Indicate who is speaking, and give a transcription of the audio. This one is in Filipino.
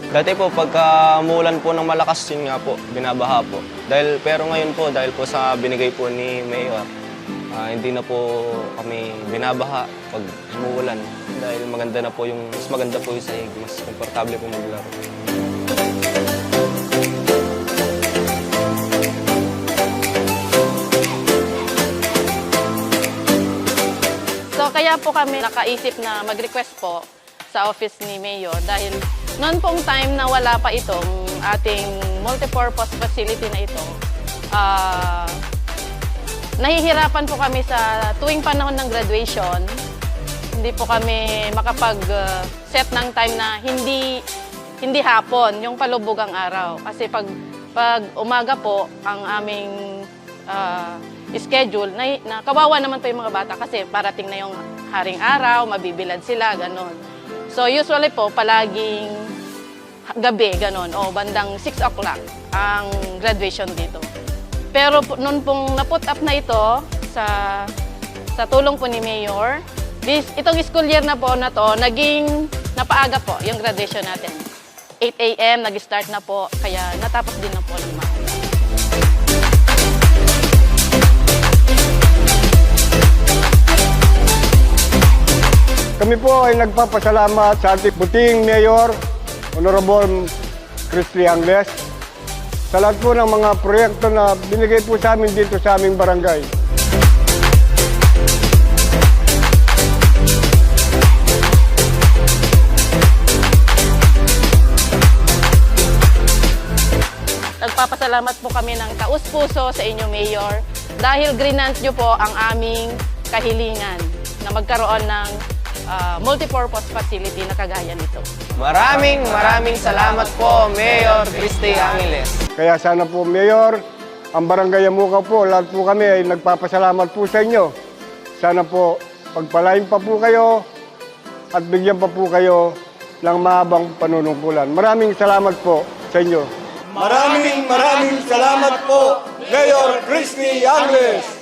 Speaker 1: Dati po, pagka umuulan po ng malakas, yun nga po, binabaha po. Pero ngayon po, dahil po sa binigay po ni Mayor, hindi na po kami binabaha pag umuulan. Dahil mas maganda po yung sahig, mas komportable po maglaro.
Speaker 2: So kaya po kami nakaisip na mag-request po sa office ni Mayor dahil noon pong time na wala pa itong ating multipurpose facility na ito, nahihirapan po kami sa tuwing panahon ng graduation. Hindi po kami makapag-set ng time na hindi hapon, yung palubugang araw. Kasi pag umaga po ang aming schedule, na kawawa naman po yung mga bata kasi parating na yung haring araw, mabibilad sila, ganon. So usually po, palaging gabi, ganon, o bandang 6 o'clock ang graduation dito. Pero noon pong na-put up na ito sa tulong po ni Mayor, itong school year na po na to, naging napaaga po yung graduation natin. 8 a.m. nag-start na po, kaya natapos din na po ng maaga.
Speaker 3: Kami po ay nagpapasalamat sa ating buting Mayor, Honorable Christy Angles, sa lahat po ng mga proyekto na binigay po sa amin dito sa aming barangay.
Speaker 2: Nagpapasalamat po kami ng taus-puso sa inyo, Mayor, dahil grinant nyo po ang aming kahilingan na magkaroon ng multipurpose facility na kagaya nito.
Speaker 1: Maraming salamat po, Mayor Christy Angeles.
Speaker 3: Kaya sana po, Mayor, ang Barangay Yamukaw po, lahat po kami ay nagpapasalamat po sa inyo. Sana po, pagpalain pa po kayo at bigyan pa po kayo ng mahabang panunungkulan. Maraming salamat po sa inyo.
Speaker 4: Maraming salamat po, Mayor Christy Angles.